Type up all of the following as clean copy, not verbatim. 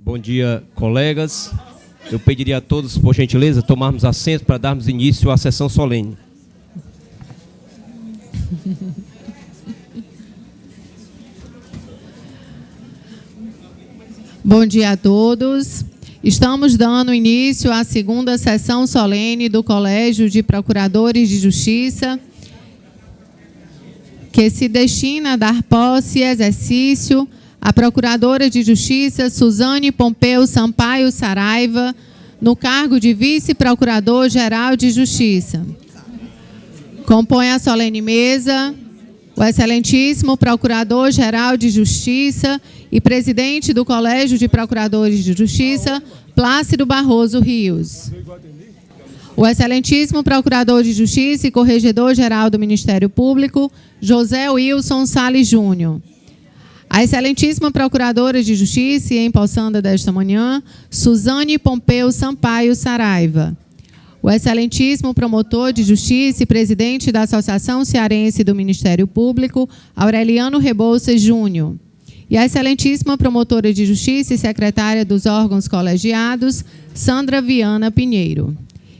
Bom dia, colegas. Eu pediria a todos, por gentileza, tomarmos assento para darmos início à sessão solene. Bom dia a todos. Estamos dando início à segunda sessão solene do Colégio de Procuradores de Justiça, que se destina a dar posse e exercício à Procuradora de Justiça Suzane Pompeu Sampaio Saraiva, no cargo de Vice-Procurador-Geral de Justiça. Compõe a solene mesa o excelentíssimo Procurador-Geral de Justiça e presidente do Colégio de Procuradores de Justiça, Plácido Barroso Rios. O excelentíssimo Procurador de Justiça e Corregedor-Geral do Ministério Público, José Wilson Salles Júnior. A excelentíssima Procuradora de Justiça e empossanda desta manhã, Suzane Pompeu Sampaio Saraiva. O excelentíssimo Promotor de Justiça e presidente da Associação Cearense do Ministério Público, Aureliano Rebouças Júnior. E a excelentíssima Promotora de Justiça e secretária dos órgãos colegiados, Sandra Viana Pinheiro.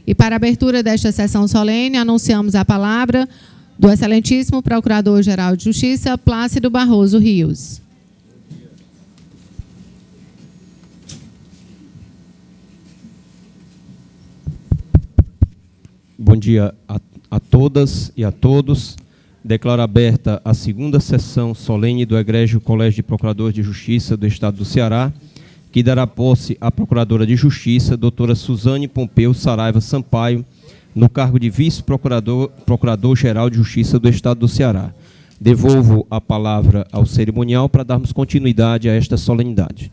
E para a abertura desta sessão solene, anunciamos a palavra do excelentíssimo Procurador-Geral de Justiça, Plácido Barroso Rios. Bom dia a todas e a todos. Declaro aberta a segunda sessão solene do Egrégio Colégio de Procuradores de Justiça do Estado do Ceará, que dará posse à Procuradora de Justiça, doutora Suzane Pompeu Saraiva Sampaio, no cargo de Vice-Procurador-Geral de Justiça do Estado do Ceará. Devolvo a palavra ao cerimonial para darmos continuidade a esta solenidade.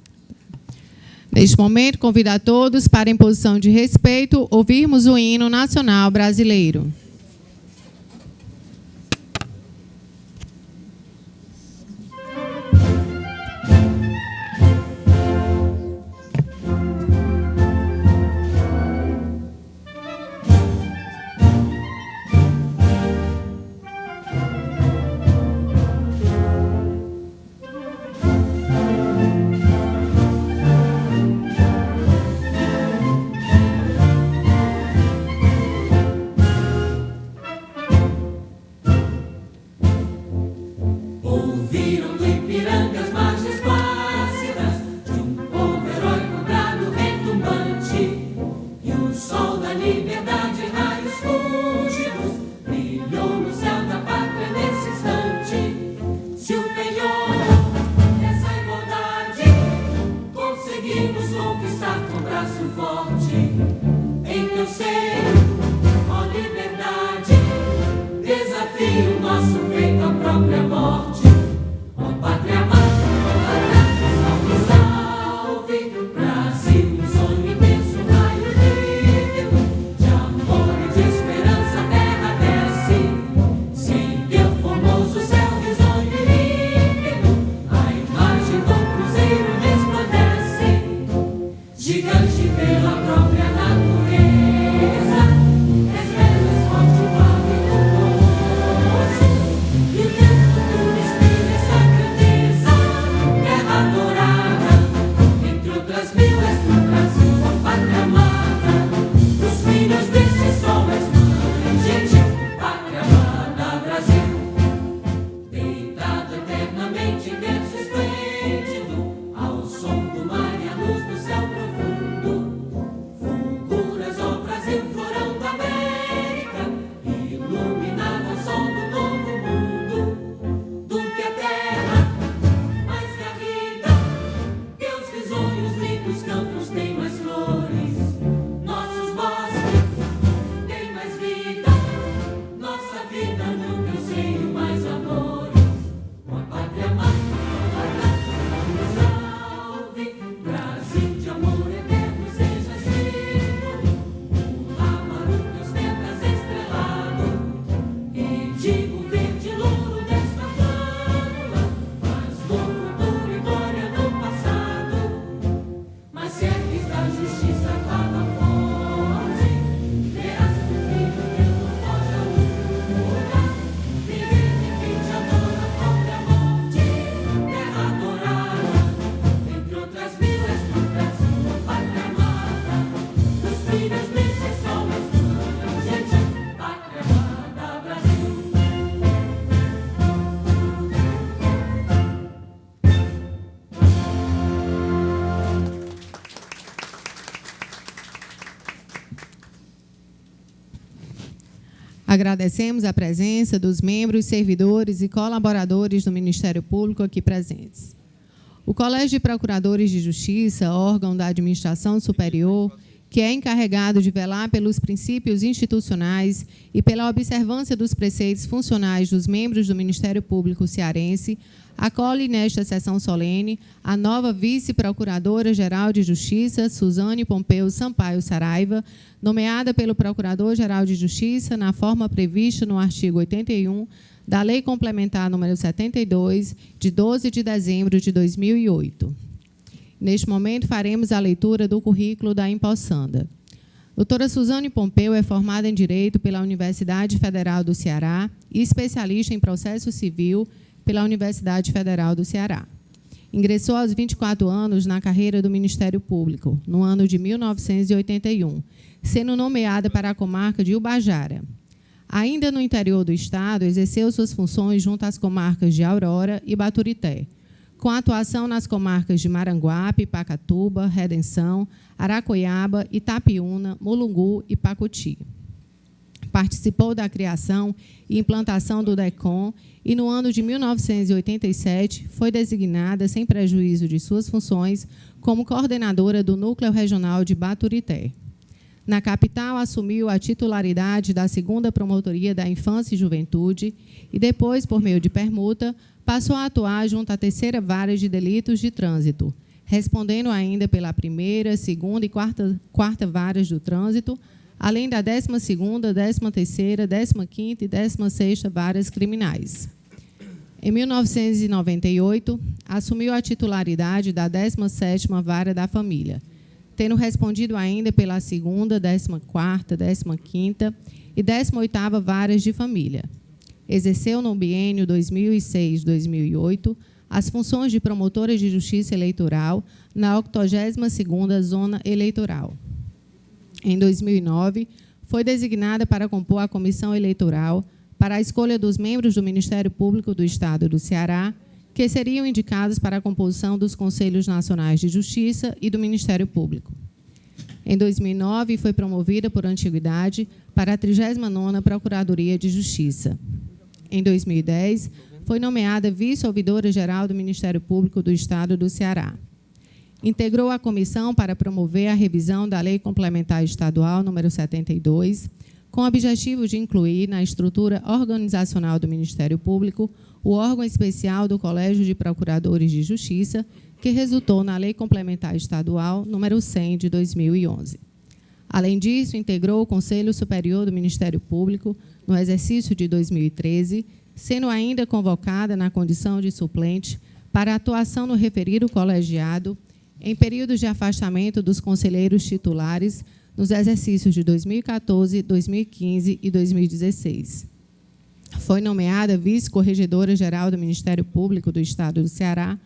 Neste momento, convido a todos para, em posição de respeito, ouvirmos o hino nacional brasileiro. Desafio nosso feito à própria morte, ó pátria amada. Agradecemos a presença dos membros, servidores e colaboradores do Ministério Público aqui presentes. O Colégio de Procuradores de Justiça, órgão da administração superior, que é encarregado de velar pelos princípios institucionais e pela observância dos preceitos funcionais dos membros do Ministério Público cearense, acolhe nesta sessão solene a nova vice-procuradora-geral de Justiça, Suzane Pompeu Sampaio Saraiva, nomeada pelo Procurador-Geral de Justiça na forma prevista no artigo 81 da Lei Complementar nº 72, de 12 de dezembro de 2008. Neste momento, faremos a leitura do currículo da empossanda. Doutora Suzane Pompeu é formada em Direito pela Universidade Federal do Ceará e especialista em Processo Civil pela Universidade Federal do Ceará. Ingressou aos 24 anos na carreira do Ministério Público, no ano de 1981, sendo nomeada para a comarca de Ubajara. Ainda no interior do Estado, exerceu suas funções junto às comarcas de Aurora e Baturité, com atuação nas comarcas de Maranguape, Pacatuba, Redenção, Aracoiaba, Itapiúna, Mulungu e Pacuti. Participou da criação e implantação do DECOM e, no ano de 1987, foi designada, sem prejuízo de suas funções, como coordenadora do Núcleo Regional de Baturité. Na capital, assumiu a titularidade da 2ª Promotoria da Infância e Juventude e, depois, por meio de permuta, passou a atuar junto à 3ª Vara de Delitos de Trânsito, respondendo ainda pela 1ª, 2ª e 4ª Varas do Trânsito, além da 12ª, 13ª, 15ª e 16ª Varas Criminais. Em 1998, assumiu a titularidade da 17ª Vara da Família, tendo respondido ainda pela 2ª, 14ª, 15ª e 18ª Varas de Família. Exerceu no biênio 2006-2008 as funções de promotora de justiça eleitoral na 82ª Zona Eleitoral. Em 2009, foi designada para compor a comissão eleitoral para a escolha dos membros do Ministério Público do Estado do Ceará, que seriam indicados para a composição dos Conselhos Nacionais de Justiça e do Ministério Público. Em 2009, foi promovida por antiguidade para a 39ª Procuradoria de Justiça. Em 2010, foi nomeada vice-ouvidora-geral do Ministério Público do Estado do Ceará. Integrou a comissão para promover a revisão da Lei Complementar Estadual nº 72, com o objetivo de incluir na estrutura organizacional do Ministério Público o órgão especial do Colégio de Procuradores de Justiça, que resultou na Lei Complementar Estadual nº 100, de 2011. Além disso, integrou o Conselho Superior do Ministério Público no exercício de 2013, sendo ainda convocada na condição de suplente para atuação no referido colegiado em períodos de afastamento dos conselheiros titulares nos exercícios de 2014, 2015 e 2016. Foi nomeada vice-corregedora-geral do Ministério Público do Estado do Ceará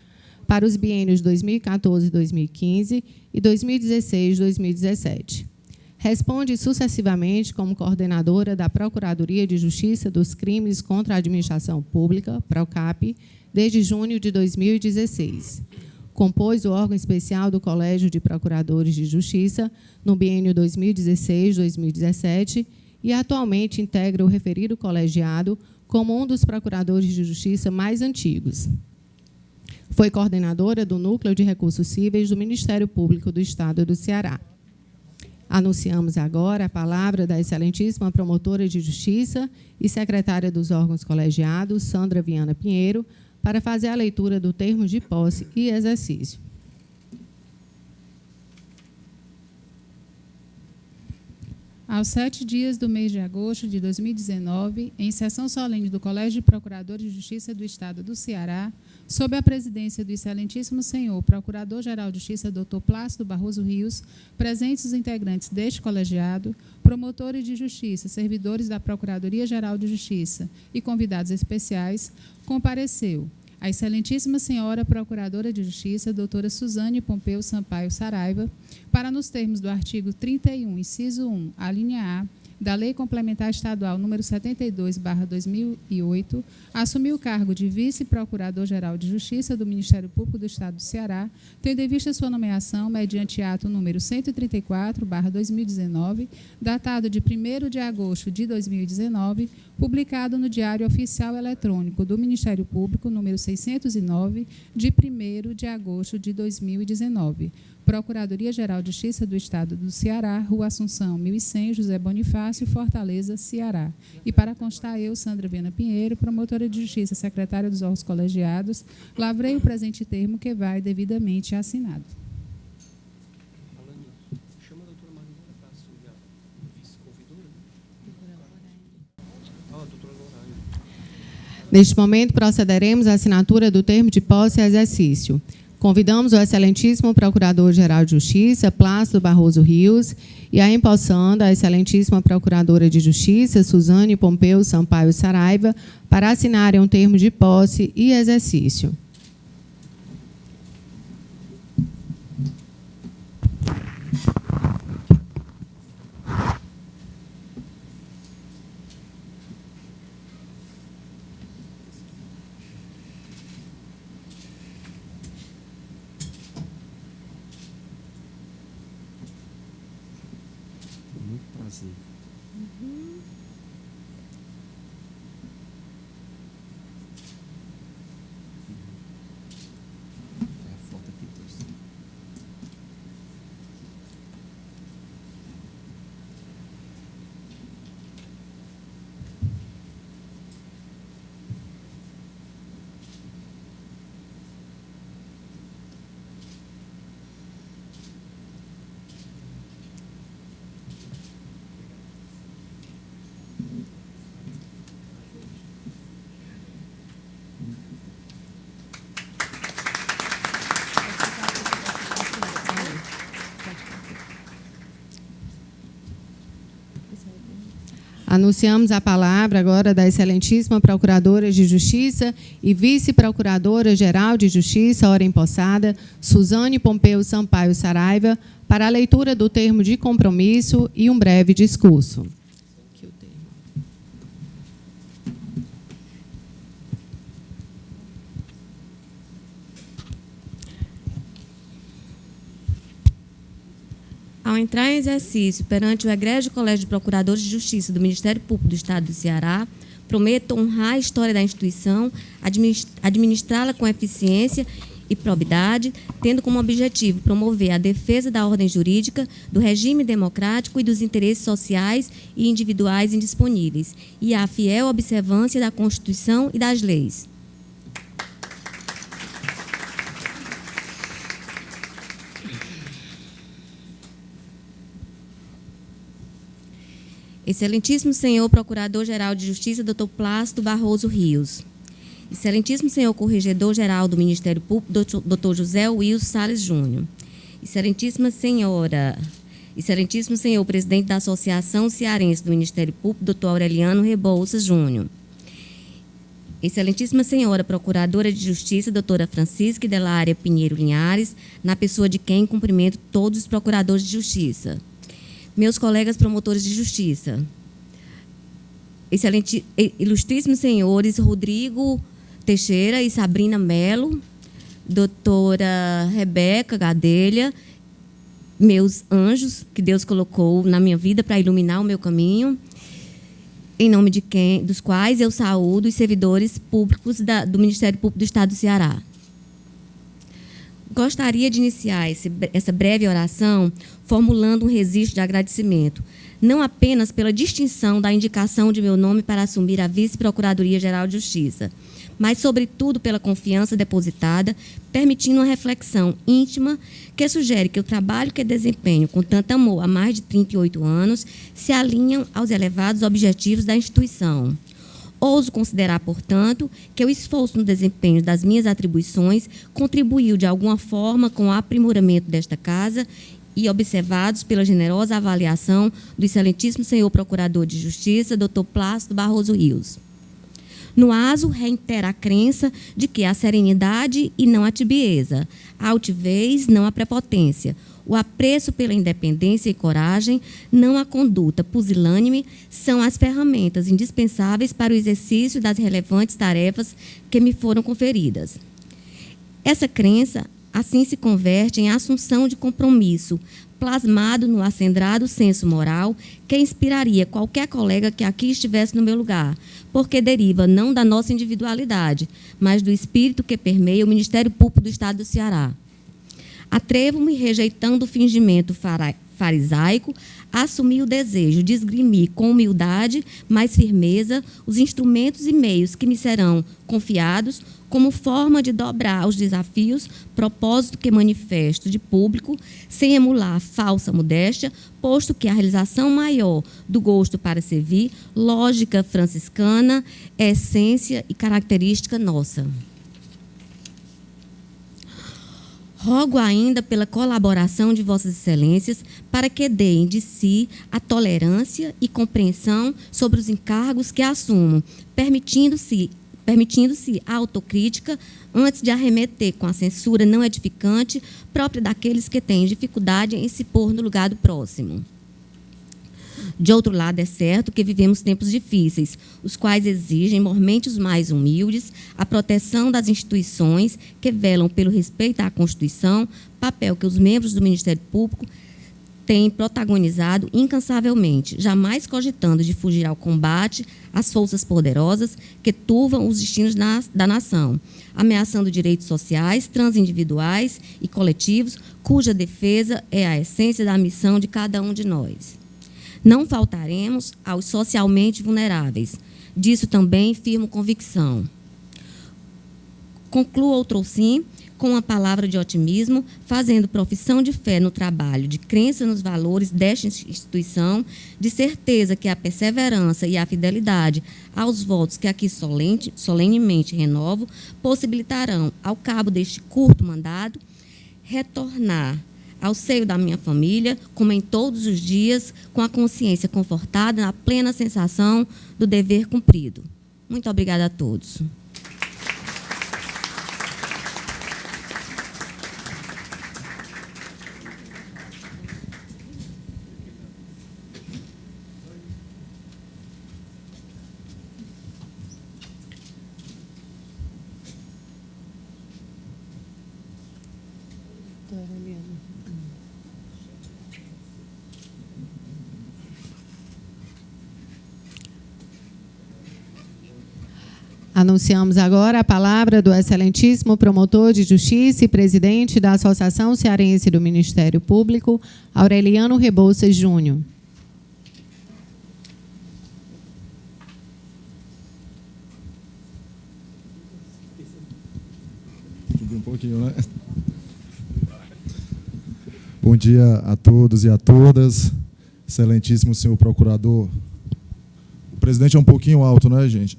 para os biênios 2014-2015 e 2016-2017. Responde sucessivamente como coordenadora da Procuradoria de Justiça dos Crimes contra a Administração Pública, PROCAP, desde junho de 2016. Compôs o órgão especial do Colégio de Procuradores de Justiça no biênio 2016-2017 e atualmente integra o referido colegiado como um dos procuradores de justiça mais antigos. Foi coordenadora do Núcleo de Recursos Cíveis do Ministério Público do Estado do Ceará. Anunciamos agora a palavra da excelentíssima promotora de justiça e secretária dos órgãos colegiados, Sandra Viana Pinheiro, para fazer a leitura do termo de posse e exercício. Aos 7 dias do mês de agosto de 2019, em sessão solene do Colégio de Procuradores de Justiça do Estado do Ceará, sob a presidência do excelentíssimo senhor Procurador-Geral de Justiça, Dr. Plácido Barroso Rios, presentes os integrantes deste colegiado, promotores de justiça, servidores da Procuradoria-Geral de Justiça e convidados especiais, compareceu a excelentíssima senhora Procuradora de Justiça, doutora Suzane Pompeu Sampaio Saraiva, para, nos termos do artigo 31, inciso 1, a linha A, da Lei Complementar Estadual número 72/2008, assumiu o cargo de Vice-Procurador-Geral de Justiça do Ministério Público do Estado do Ceará, tendo em vista sua nomeação mediante ato número 134/2019, datado de 1º de agosto de 2019, publicado no Diário Oficial Eletrônico do Ministério Público, número 609, de 1º de agosto de 2019. Procuradoria-Geral de Justiça do Estado do Ceará, Rua Assunção, 1100, José Bonifácio, Fortaleza, Ceará. E para constar, eu, Sandra Viana Pinheiro, promotora de Justiça, secretária dos órgãos colegiados, lavrei o presente termo que vai devidamente assinado. Chama a doutora Marina para assumir a vice-convidora. Doutora Lorane. Neste momento, procederemos à assinatura do termo de posse e exercício. Convidamos o excelentíssimo Procurador-Geral de Justiça, Plácido Barroso Rios, e a empossando a excelentíssima Procuradora de Justiça, Suzane Pompeu Sampaio Saraiva, para assinarem um termo de posse e exercício. Prazer. Foi a foto aqui, trouxe. Anunciamos a palavra agora da excelentíssima Procuradora de Justiça e Vice-Procuradora-Geral de Justiça, ora empossada, Suzane Pompeu Sampaio Saraiva, para a leitura do termo de compromisso e um breve discurso. Ao entrar em exercício perante o egrégio Colégio de Procuradores de Justiça do Ministério Público do Estado do Ceará, prometo honrar a história da instituição, administrá-la com eficiência e probidade, tendo como objetivo promover a defesa da ordem jurídica, do regime democrático e dos interesses sociais e individuais indisponíveis, e a fiel observância da Constituição e das leis. Excelentíssimo senhor Procurador-Geral de Justiça, Dr. Plácido Barroso Rios. Excelentíssimo senhor Corregedor-Geral do Ministério Público, Dr. José Wilson Salles Júnior. Excelentíssimo senhor Presidente da Associação Cearense do Ministério Público, Dr. Aureliano Rebouças Júnior. Excelentíssima senhora Procuradora de Justiça, doutora Francisca Delária Pinheiro Linhares, na pessoa de quem cumprimento todos os procuradores de justiça. Meus colegas promotores de justiça, ilustríssimos senhores Rodrigo Teixeira e Sabrina Melo, doutora Rebeca Gadelha, meus anjos que Deus colocou na minha vida para iluminar o meu caminho, em nome dos quais eu saúdo os servidores públicos do Ministério Público do Estado do Ceará. Gostaria de iniciar essa breve oração formulando um registro de agradecimento, não apenas pela distinção da indicação de meu nome para assumir a Vice-Procuradoria-Geral de Justiça, mas, sobretudo, pela confiança depositada, permitindo uma reflexão íntima que sugere que o trabalho que desempenho com tanto amor há mais de 38 anos se alinham aos elevados objetivos da instituição. Ouso considerar, portanto, que o esforço no desempenho das minhas atribuições contribuiu, de alguma forma, com o aprimoramento desta casa e observados pela generosa avaliação do excelentíssimo senhor Procurador de Justiça, Dr. Plácido Barroso Rios. No aso, reitera a crença de que a serenidade e não a tibieza, a altivez, não a prepotência, O apreço pela independência e coragem, não a conduta pusilânime, são as ferramentas indispensáveis para o exercício das relevantes tarefas que me foram conferidas. Essa crença, assim, se converte em assunção de compromisso, plasmado no acendrado senso moral que inspiraria qualquer colega que aqui estivesse no meu lugar, porque deriva não da nossa individualidade, mas do espírito que permeia o Ministério Público do Estado do Ceará. Atrevo-me, rejeitando o fingimento farisaico, a assumir o desejo de esgrimir com humildade, mais firmeza, os instrumentos e meios que me serão confiados como forma de dobrar os desafios, propósito que manifesto de público, sem emular falsa modéstia, posto que a realização maior do gosto para servir, lógica franciscana, é essência e característica nossa. Rogo ainda pela colaboração de Vossas Excelências para que deem de si a tolerância e compreensão sobre os encargos que assumam, permitindo-se a autocrítica antes de arremeter com a censura não edificante própria daqueles que têm dificuldade em se pôr no lugar do próximo. De outro lado, é certo que vivemos tempos difíceis, os quais exigem, mormente os mais humildes, a proteção das instituições que velam pelo respeito à Constituição, papel que os membros do Ministério Público têm protagonizado incansavelmente, jamais cogitando de fugir ao combate às forças poderosas que turvam os destinos da nação, ameaçando direitos sociais, transindividuais e coletivos, cuja defesa é a essência da missão de cada um de nós. Não faltaremos aos socialmente vulneráveis. Disso também firmo convicção. Concluo outrossim com uma palavra de otimismo, fazendo profissão de fé no trabalho, de crença nos valores desta instituição, de certeza que a perseverança e a fidelidade aos votos que aqui solenemente renovo, possibilitarão, ao cabo deste curto mandato, retornar ao seio da minha família, como em todos os dias, com a consciência confortada na plena sensação do dever cumprido. Muito obrigada a todos. Anunciamos agora a palavra do excelentíssimo promotor de justiça e presidente da Associação Cearense do Ministério Público, Aureliano Rebouças Júnior. Subir um pouquinho, né? Bom dia a todos e a todas. Excelentíssimo senhor procurador. O presidente é um pouquinho alto, não é, gente?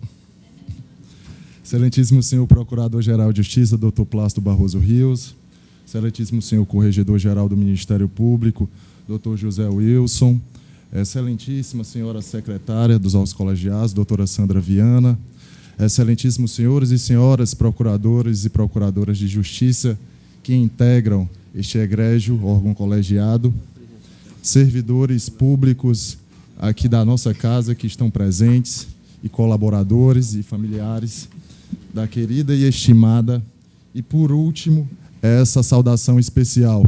Excelentíssimo senhor Procurador-Geral de Justiça, doutor Plácido Barroso Rios, excelentíssimo senhor Corregedor-Geral do Ministério Público, doutor José Wilson, excelentíssima senhora secretária dos Altos Colegiados, doutora Sandra Viana, excelentíssimos senhores e senhoras procuradores e procuradoras de justiça que integram este egrégio órgão colegiado, servidores públicos aqui da nossa casa que estão presentes e colaboradores e familiares da querida e estimada, e por último, essa saudação especial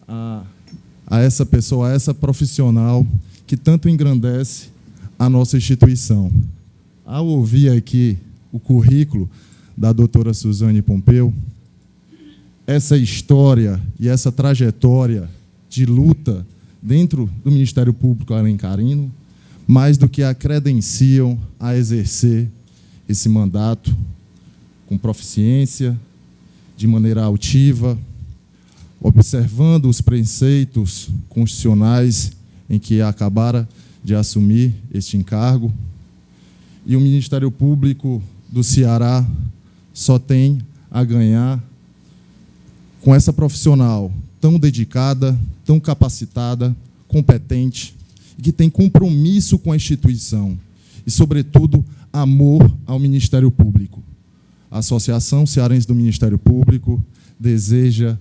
a essa pessoa, a essa profissional que tanto engrandece a nossa instituição. Ao ouvir aqui o currículo da doutora Suzane Pompeu, essa história e essa trajetória de luta dentro do Ministério Público alencarino, mais do que a credenciam a exercer esse mandato com proficiência, de maneira altiva, observando os preceitos constitucionais em que acabara de assumir este encargo. E o Ministério Público do Ceará só tem a ganhar com essa profissional tão dedicada, tão capacitada, competente, e que tem compromisso com a instituição e, sobretudo, amor ao Ministério Público. A Associação Cearense do Ministério Público deseja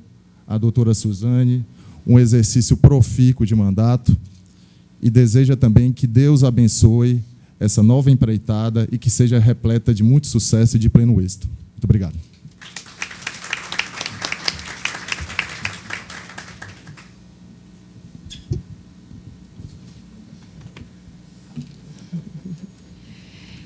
à doutora Suzane um exercício profícuo de mandato e deseja também que Deus abençoe essa nova empreitada e que seja repleta de muito sucesso e de pleno êxito. Muito obrigado.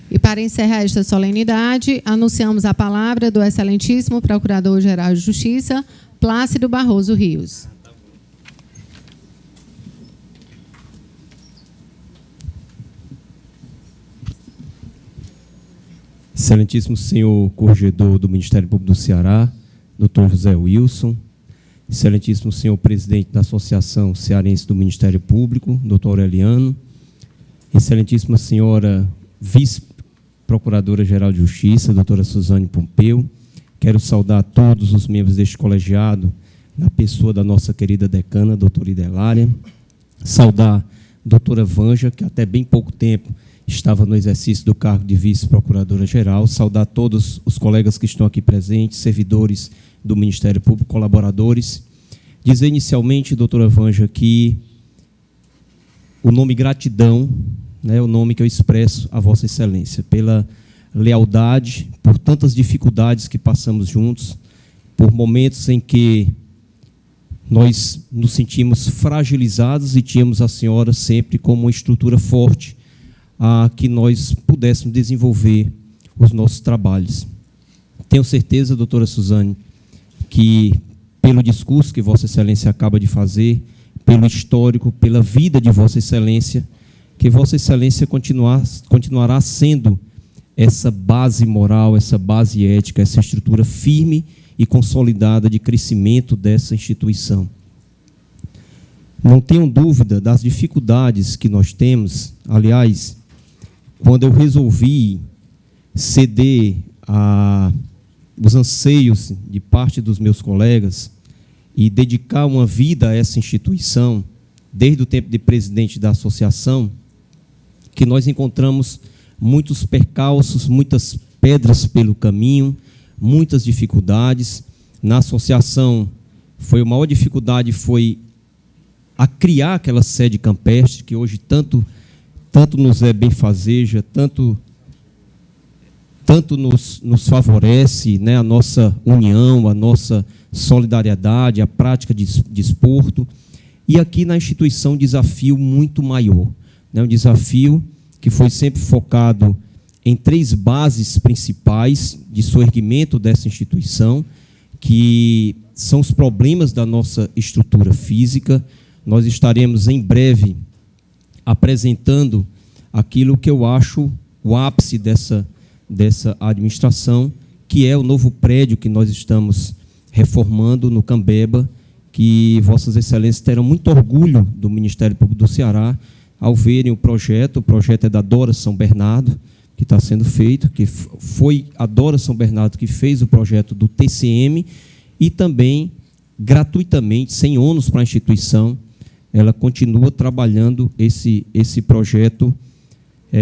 E para encerrar esta solenidade, anunciamos a palavra do excelentíssimo Procurador-Geral de Justiça, Plácido Barroso Rios. Excelentíssimo senhor Corregedor do Ministério Público do Ceará, Dr. José Wilson, excelentíssimo senhor Presidente da Associação Cearense do Ministério Público, Dr. Aureliano, excelentíssima senhora Vice-Procuradora-Geral de Justiça, doutora Suzane Pompeu, quero saudar todos os membros deste colegiado, na pessoa da nossa querida decana, doutora Idelária, saudar a doutora Vanja, que até bem pouco tempo estava no exercício do cargo de vice-procuradora-geral, saudar todos os colegas que estão aqui presentes, servidores do Ministério Público, colaboradores. Dizer inicialmente, doutora Vanja, que o nome gratidão, né, é o nome que eu expresso a Vossa Excelência, pela lealdade, por tantas dificuldades que passamos juntos, por momentos em que nós nos sentimos fragilizados e tínhamos a senhora sempre como uma estrutura forte a que nós pudéssemos desenvolver os nossos trabalhos. Tenho certeza, doutora Suzane, que pelo discurso que Vossa Excelência acaba de fazer, pelo histórico, pela vida de Vossa Excelência, que Vossa Excelência continuará sendo essa base moral, essa base ética, essa estrutura firme e consolidada de crescimento dessa instituição. Não tenham dúvida das dificuldades que nós temos. Aliás, quando eu resolvi ceder os anseios de parte dos meus colegas e dedicar uma vida a essa instituição, desde o tempo de presidente da associação, que nós encontramos muitos percalços, muitas pedras pelo caminho, muitas dificuldades. Na associação, a maior dificuldade foi a criar aquela sede campestre, que hoje tanto nos benfazeja, tanto nos favorece, né, a nossa união, a nossa solidariedade, a prática de desporto. E aqui na instituição um desafio muito maior, né, um desafio que foi sempre focado em 3 bases principais de soerguimento dessa instituição, que são os problemas da nossa estrutura física. Nós estaremos em breve apresentando aquilo que eu acho o ápice dessa administração, que é o novo prédio que nós estamos reformando no Cambeba, que Vossas Excelências terão muito orgulho do Ministério Público do Ceará ao verem o projeto. O projeto é da Dora São Bernardo, que está sendo feito, que foi a Dora São Bernardo que fez o projeto do TCM e também, gratuitamente, sem ônus para a instituição, ela continua trabalhando esse projeto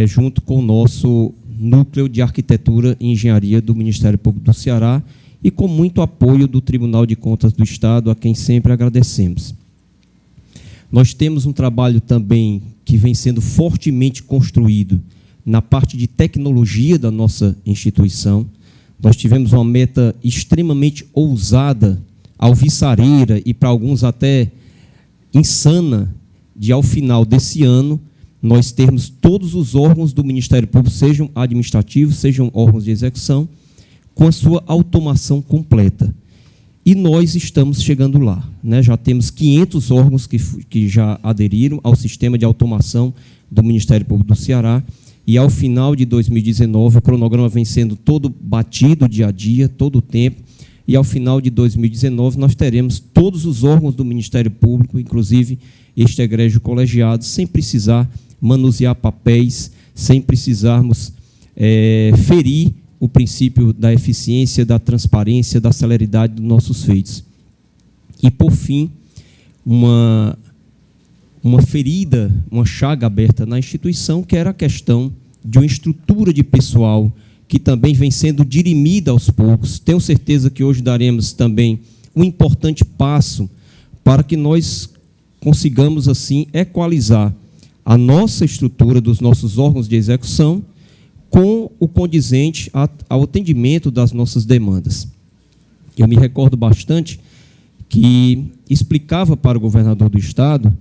junto com o nosso Núcleo de Arquitetura e Engenharia do Ministério Público do Ceará e com muito apoio do Tribunal de Contas do Estado, a quem sempre agradecemos. Nós temos um trabalho também que vem sendo fortemente construído na parte de tecnologia da nossa instituição. Nós tivemos uma meta extremamente ousada, alvissareira e para alguns até insana, de ao final desse ano nós termos todos os órgãos do Ministério Público, sejam administrativos, sejam órgãos de execução, com a sua automação completa. E nós estamos chegando lá, né? Já temos 500 órgãos que já aderiram ao sistema de automação do Ministério Público do Ceará, e ao final de 2019 o cronograma vem sendo todo batido dia a dia, todo o tempo, e ao final de 2019 nós teremos todos os órgãos do Ministério Público, inclusive este egrégio colegiado, sem precisar manusear papéis, sem precisarmos ferir o princípio da eficiência, da transparência, da celeridade dos nossos feitos. E, por fim, uma ferida, uma chaga aberta na instituição, que era a questão de uma estrutura de pessoal que também vem sendo dirimida aos poucos. Tenho certeza que hoje daremos também um importante passo para que nós consigamos, assim, equalizar a nossa estrutura dos nossos órgãos de execução com o condizente ao atendimento das nossas demandas. Eu me recordo bastante que explicava para o governador do Estado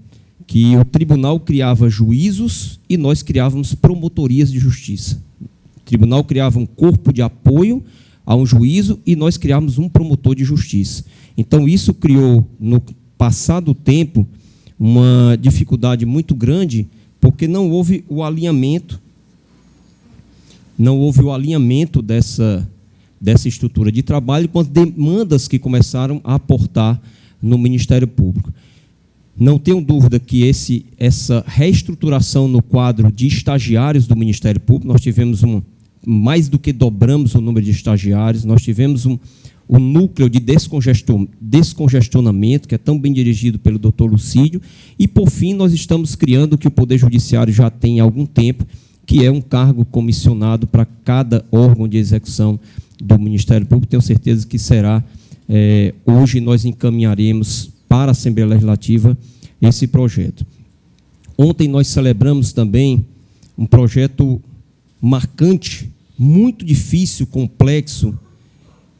que o tribunal criava juízos e nós criávamos promotorias de justiça. O tribunal criava um corpo de apoio a um juízo e nós criávamos um promotor de justiça. Então, isso criou, no passado tempo, uma dificuldade muito grande, porque não houve o alinhamento dessa estrutura de trabalho com as demandas que começaram a aportar no Ministério Público. Não tenho dúvida que essa reestruturação no quadro de estagiários do Ministério Público, nós tivemos mais do que dobramos o número de estagiários, nós tivemos um núcleo de descongestionamento, que é tão bem dirigido pelo doutor Lucídio, e, por fim, nós estamos criando o que o Poder Judiciário já tem há algum tempo, que é um cargo comissionado para cada órgão de execução do Ministério Público. Tenho certeza que será, hoje nós encaminharemos para a Assembleia Legislativa esse projeto. Ontem nós celebramos também um projeto marcante, muito difícil, complexo,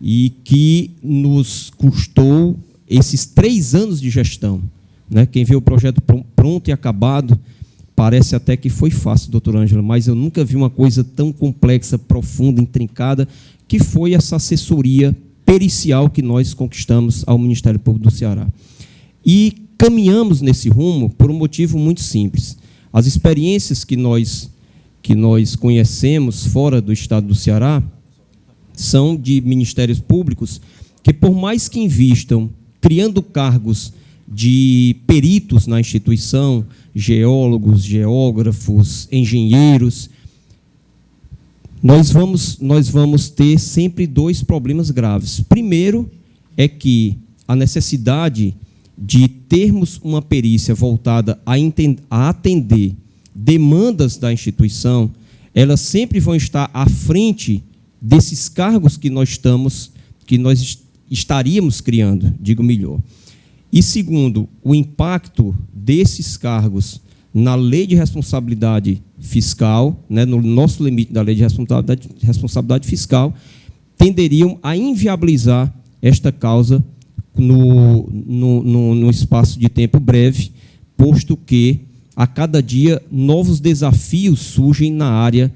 e que nos custou esses 3 anos de gestão. Né? Quem vê o projeto pronto e acabado, parece até que foi fácil, doutora Ângela, mas eu nunca vi uma coisa tão complexa, profunda, intrincada, que foi essa assessoria pericial que nós conquistamos ao Ministério Público do Ceará. E caminhamos nesse rumo por um motivo muito simples. As experiências que nós conhecemos fora do Estado do Ceará são de ministérios públicos que, por mais que invistam criando cargos de peritos na instituição, geólogos, geógrafos, engenheiros, nós vamos ter sempre 2 problemas graves. Primeiro é que a necessidade de termos uma perícia voltada a atender demandas da instituição, elas sempre vão estar à frente desses cargos que nós estaríamos criando, digo melhor. E segundo, o impacto desses cargos na lei de responsabilidade fiscal, né, no nosso limite da lei de responsabilidade fiscal, tenderiam a inviabilizar esta causa no espaço de tempo breve, posto que a cada dia novos desafios surgem na área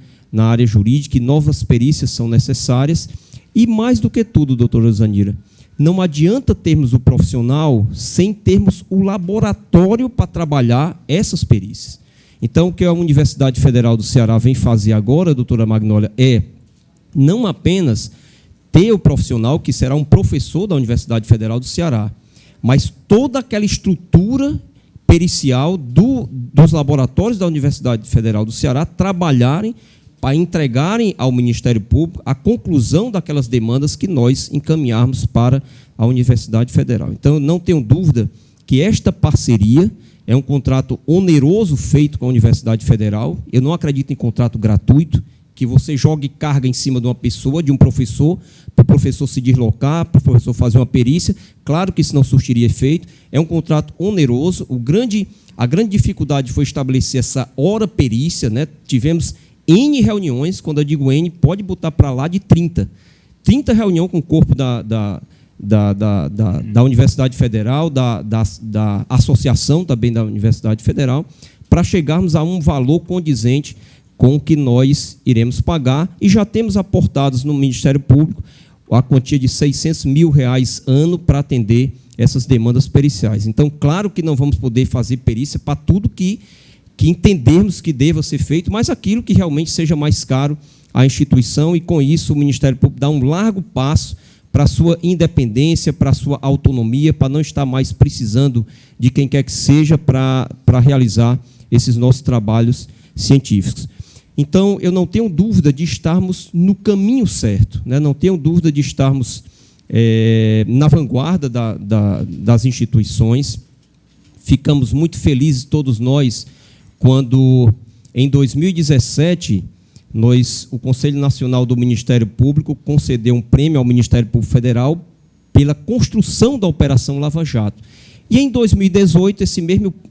jurídica e novas perícias são necessárias. E mais do que tudo, doutora Zanira, não adianta termos o profissional sem termos o laboratório para trabalhar essas perícias. Então, o que a Universidade Federal do Ceará vem fazer agora, doutora Magnólia, é não apenas ter o profissional que será um professor da Universidade Federal do Ceará, mas toda aquela estrutura pericial dos laboratórios da Universidade Federal do Ceará trabalharem para entregarem ao Ministério Público a conclusão daquelas demandas que nós encaminharmos para a Universidade Federal. Então, eu não tenho dúvida que esta parceria é um contrato oneroso feito com a Universidade Federal. Eu não acredito em contrato gratuito, que você jogue carga em cima de uma pessoa, de um professor, para o professor se deslocar, para o professor fazer uma perícia. Claro que isso não surtiria efeito. É um contrato oneroso. A grande dificuldade foi estabelecer essa hora perícia, né? Tivemos N reuniões, quando eu digo N, pode botar para lá de 30. 30 reuniões com o corpo da Universidade Federal, da associação também da Universidade Federal, para chegarmos a um valor condizente com o que nós iremos pagar, e já temos aportados no Ministério Público a quantia de R$600 mil ano para atender essas demandas periciais. Então, claro que não vamos poder fazer perícia para tudo que entendermos que deva ser feito, mas aquilo que realmente seja mais caro à instituição, e com isso o Ministério Público dá um largo passo para a sua independência, para a sua autonomia, para não estar mais precisando de quem quer que seja para realizar esses nossos trabalhos científicos. Então, eu não tenho dúvida de estarmos no caminho certo, né? Não tenho dúvida de estarmos na vanguarda das instituições. Ficamos muito felizes, todos nós, quando, em 2017, o Conselho Nacional do Ministério Público concedeu um prêmio ao Ministério Público Federal pela construção da Operação Lava Jato. E em 2018, esse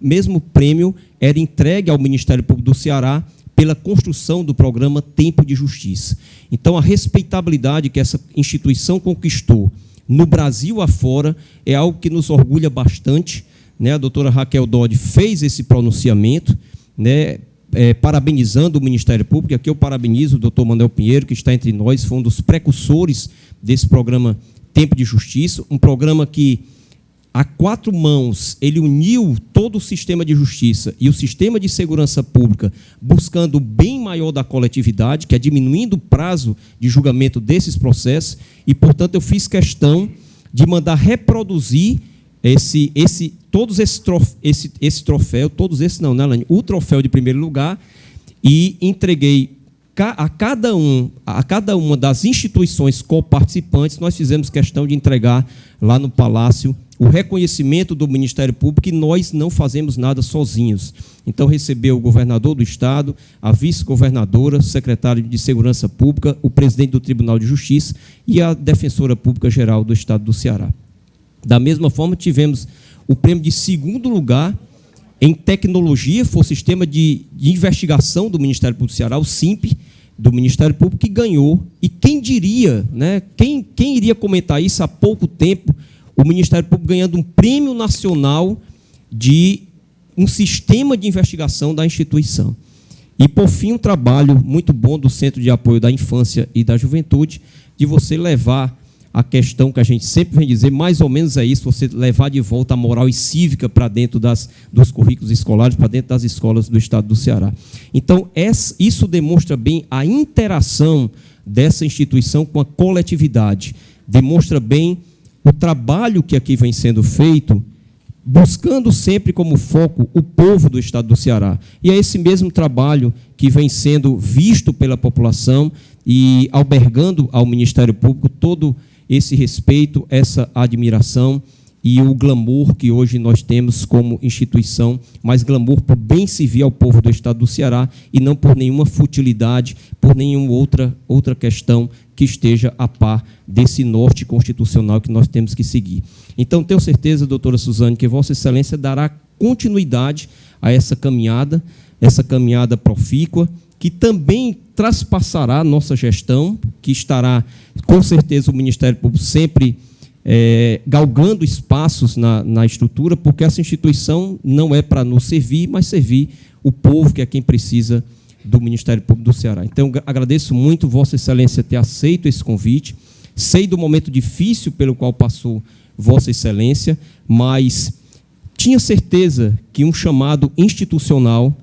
mesmo prêmio era entregue ao Ministério Público do Ceará pela construção do programa Tempo de Justiça. Então, a respeitabilidade que essa instituição conquistou no Brasil afora é algo que nos orgulha bastante, né? A doutora Raquel Dodge fez esse pronunciamento, né? Parabenizando o Ministério Público. Aqui eu parabenizo o doutor Manuel Pinheiro, que está entre nós, foi um dos precursores desse programa Tempo de Justiça, um programa que, a quatro mãos, ele uniu todo o sistema de justiça e o sistema de segurança pública, buscando o bem maior da coletividade, que é diminuindo o prazo de julgamento desses processos, e, portanto, eu fiz questão de mandar reproduzir o troféu de primeiro lugar, e entreguei a cada uma das instituições coparticipantes. Nós fizemos questão de entregar lá no Palácio o reconhecimento do Ministério Público, que nós não fazemos nada sozinhos. Então, recebeu o governador do Estado, a vice-governadora, o secretário de Segurança Pública, o presidente do Tribunal de Justiça e a defensora pública geral do Estado do Ceará. Da mesma forma, tivemos o prêmio de segundo lugar em tecnologia, foi o sistema de investigação do Ministério Público do Ceará, o SIMP, do Ministério Público, que ganhou. E quem diria, né, quem iria comentar isso há pouco tempo, o Ministério Público ganhando um prêmio nacional de um sistema de investigação da instituição. E, por fim, um trabalho muito bom do Centro de Apoio da Infância e da Juventude, de você levar a questão que a gente sempre vem dizer, mais ou menos é isso, você levar de volta a moral e cívica para dentro dos currículos escolares, para dentro das escolas do Estado do Ceará. Então, isso demonstra bem a interação dessa instituição com a coletividade, demonstra bem o trabalho que aqui vem sendo feito, buscando sempre como foco o povo do Estado do Ceará. E é esse mesmo trabalho que vem sendo visto pela população e albergando ao Ministério Público todo esse respeito, essa admiração e o glamour que hoje nós temos como instituição, mas glamour por bem servir ao povo do Estado do Ceará e não por nenhuma futilidade, por nenhuma outra questão que esteja a par desse norte constitucional que nós temos que seguir. Então, tenho certeza, doutora Suzane, que Vossa Excelência dará continuidade a essa caminhada profícua, que também traspassará a nossa gestão, que estará, com certeza, o Ministério Público sempre galgando espaços na estrutura, porque essa instituição não é para nos servir, mas servir o povo, que é quem precisa do Ministério Público do Ceará. Então, agradeço muito Vossa Excelência ter aceito esse convite. Sei do momento difícil pelo qual passou Vossa Excelência, mas tinha certeza que um chamado institucional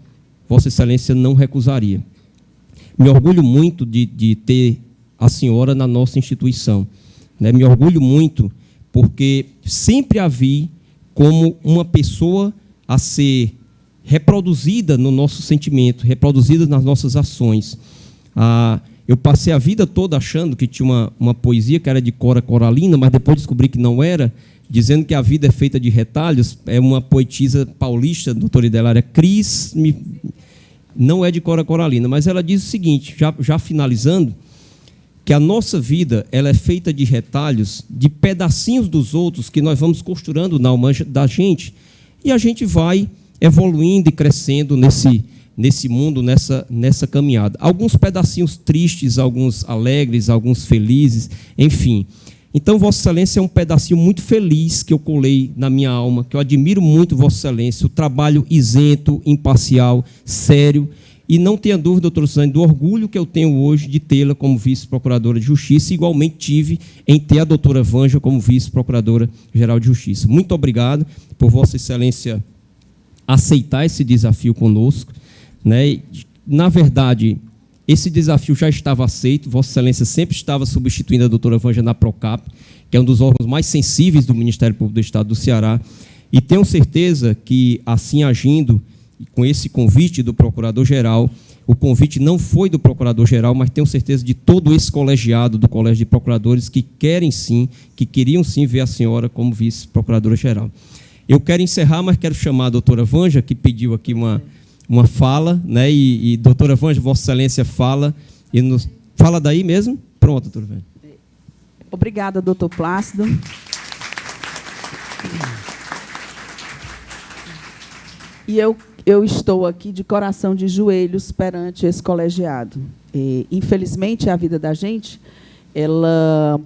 Vossa Excelência não recusaria. Me orgulho muito de ter a senhora na nossa instituição, né? Me orgulho muito porque sempre a vi como uma pessoa a ser reproduzida no nosso sentimento, reproduzida nas nossas ações. Eu passei a vida toda achando que tinha uma poesia que era de Cora Coralina, mas depois descobri que não era, dizendo que a vida é feita de retalhos. É uma poetisa paulista, doutora Idelária Cris, não é de Cora Coralina, mas ela diz o seguinte, já finalizando, que a nossa vida ela é feita de retalhos, de pedacinhos dos outros que nós vamos costurando na alma da gente, e a gente vai evoluindo e crescendo nesse mundo, nessa caminhada. Alguns pedacinhos tristes, alguns alegres, alguns felizes, enfim. Então, Vossa Excelência é um pedacinho muito feliz que eu colei na minha alma, que eu admiro muito, Vossa Excelência, o trabalho isento, imparcial, sério, e não tenha dúvida, doutora Suzane, do orgulho que eu tenho hoje de tê-la como vice-procuradora de Justiça, e igualmente tive em ter a doutora Vanja como vice-procuradora-geral de Justiça. Muito obrigado por Vossa Excelência aceitar esse desafio conosco, né? Na verdade, esse desafio já estava aceito, Vossa Excelência sempre estava substituindo a doutora Vanja na Procap, que é um dos órgãos mais sensíveis do Ministério Público do Estado do Ceará, e tenho certeza que, assim agindo, com esse convite do Procurador-Geral, o convite não foi do Procurador-Geral, mas tenho certeza de todo esse colegiado do Colégio de Procuradores que queriam sim ver a senhora como vice-procuradora-geral. Eu quero encerrar, mas quero chamar a doutora Vanja, que pediu aqui uma fala, né? E doutora Vanja, Vossa Excelência fala, fala daí mesmo? Pronto, doutora Vanja. Obrigada, doutor Plácido. E eu estou aqui de coração de joelhos perante esse colegiado. Infelizmente, a vida da gente, ela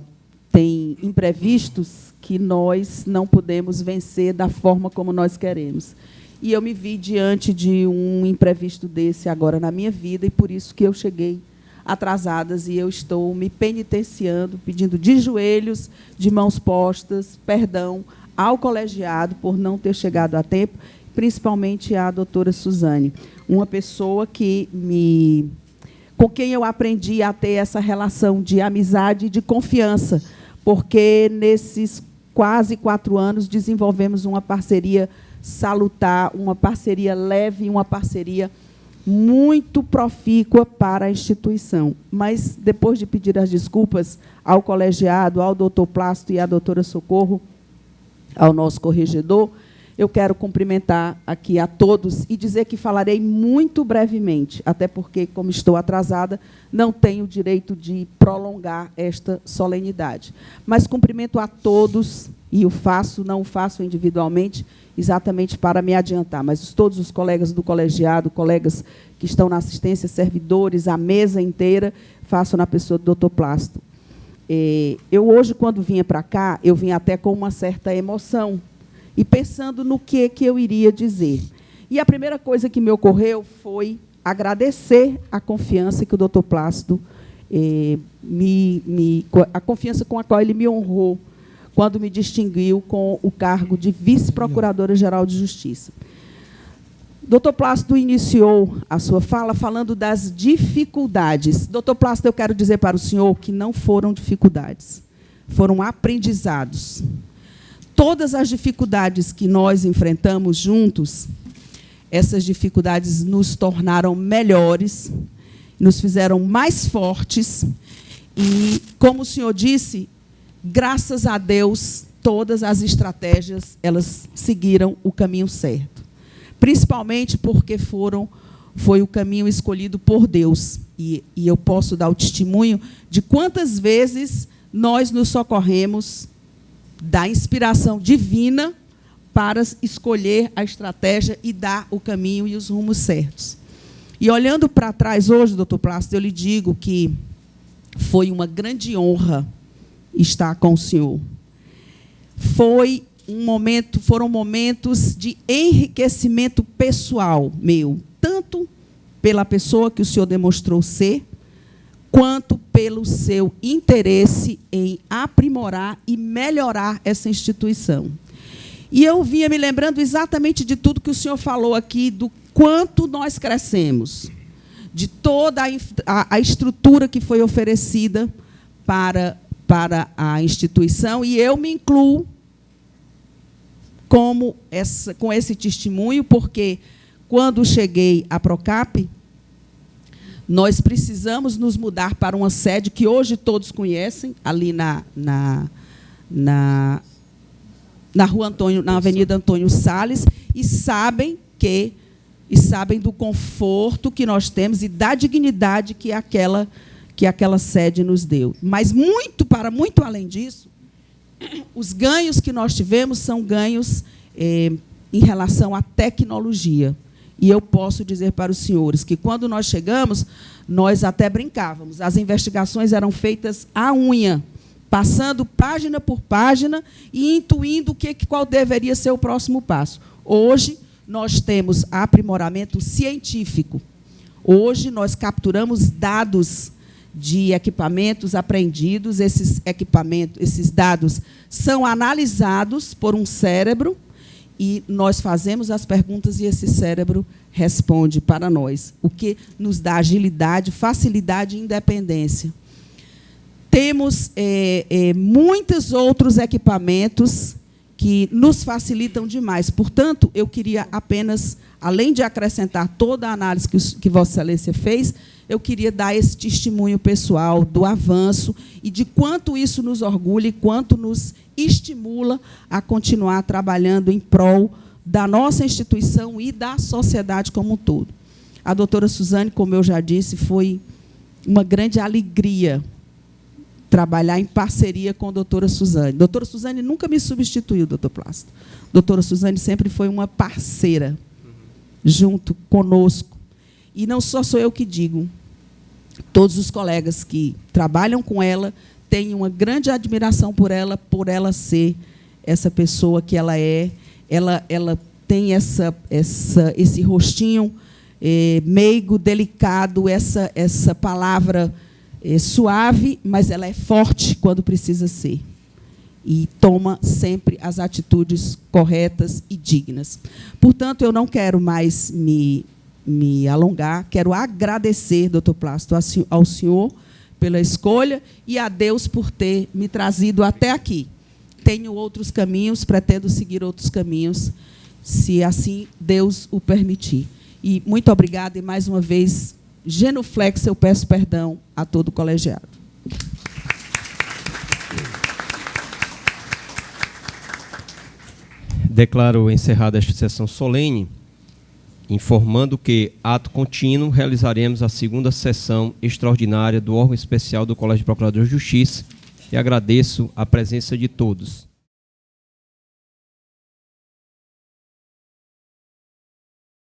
tem imprevistos que nós não podemos vencer da forma como nós queremos. E eu me vi diante de um imprevisto desse agora na minha vida, e por isso que eu cheguei atrasadas, e eu estou me penitenciando, pedindo de joelhos, de mãos postas, perdão ao colegiado por não ter chegado a tempo, principalmente à doutora Suzane, uma pessoa com quem eu aprendi a ter essa relação de amizade e de confiança, porque nesses quase 4 anos desenvolvemos uma parceria salutar, uma parceria leve, uma parceria muito profícua para a instituição. Mas, depois de pedir as desculpas ao colegiado, ao doutor Plácido e à doutora Socorro, ao nosso corregedor, eu quero cumprimentar aqui a todos e dizer que falarei muito brevemente, até porque, como estou atrasada, não tenho o direito de prolongar esta solenidade. Mas cumprimento a todos, e o faço, não o faço individualmente, exatamente para me adiantar, mas todos os colegas do colegiado, colegas que estão na assistência, servidores, a mesa inteira, faço na pessoa do doutor Plácido. Eu, hoje, quando vinha para cá, eu vim até com uma certa emoção, e pensando no que eu iria dizer. E a primeira coisa que me ocorreu foi agradecer a confiança que o doutor Plácido, a confiança com a qual ele me honrou, quando me distinguiu com o cargo de vice-procuradora-geral de Justiça. Doutor Plácido iniciou a sua fala falando das dificuldades. Doutor Plácido, eu quero dizer para o senhor que não foram dificuldades, foram aprendizados. Todas as dificuldades que nós enfrentamos juntos, essas dificuldades nos tornaram melhores, nos fizeram mais fortes, e, como o senhor disse, graças a Deus, todas as estratégias, elas seguiram o caminho certo. Principalmente porque foi o caminho escolhido por Deus. E eu posso dar o testemunho de quantas vezes nós nos socorremos da inspiração divina para escolher a estratégia e dar o caminho e os rumos certos. E, olhando para trás hoje, doutor Plácido, eu lhe digo que foi uma grande honra estar com o senhor. Foram momentos de enriquecimento pessoal meu, tanto pela pessoa que o senhor demonstrou ser, quanto pelo seu interesse em aprimorar e melhorar essa instituição. E eu vinha me lembrando exatamente de tudo que o senhor falou aqui, do quanto nós crescemos, de toda a estrutura que foi oferecida para a instituição, e eu me incluo com esse testemunho, porque, quando cheguei à Procap, nós precisamos nos mudar para uma sede que hoje todos conhecem, ali na Rua Antônio, na Avenida Antônio Salles, e sabem do conforto que nós temos e da dignidade que aquela sede nos deu. Mas, para muito além disso, os ganhos que nós tivemos são ganhos em relação à tecnologia. E eu posso dizer para os senhores que, quando nós chegamos, nós até brincávamos. As investigações eram feitas à unha, passando página por página e intuindo qual deveria ser o próximo passo. Hoje, nós temos aprimoramento científico. Hoje, nós capturamos dados de equipamentos apreendidos. Esses dados são analisados por um cérebro, e nós fazemos as perguntas e esse cérebro responde para nós, o que nos dá agilidade, facilidade e independência. Temos muitos outros equipamentos que nos facilitam demais. Portanto, eu queria apenas, além de acrescentar toda a análise que Vossa Excelência fez, eu queria dar esse testemunho pessoal do avanço e de quanto isso nos orgulha e quanto nos estimula a continuar trabalhando em prol da nossa instituição e da sociedade como um todo. A doutora Suzane, como eu já disse, foi uma grande alegria trabalhar em parceria com a doutora Suzane. Doutora Suzane nunca me substituiu, doutor Plácido. Doutora Suzane sempre foi uma parceira. junto conosco. E não só sou eu que digo, todos os colegas que trabalham com ela têm uma grande admiração por ela ser essa pessoa que ela é. Ela tem esse rostinho meigo, delicado, essa palavra suave, mas ela é forte quando precisa ser. E toma sempre as atitudes corretas e dignas. Portanto, eu não quero mais me alongar, quero agradecer, doutor Plácido, ao senhor pela escolha e a Deus por ter me trazido até aqui. Tenho outros caminhos, pretendo seguir outros caminhos, se assim Deus o permitir. E muito obrigada, e mais uma vez, genuflexo, eu peço perdão a todo o colegiado. Declaro encerrada esta sessão solene, informando que, ato contínuo, realizaremos a segunda sessão extraordinária do órgão especial do Colégio de Procuradores de Justiça e agradeço a presença de todos.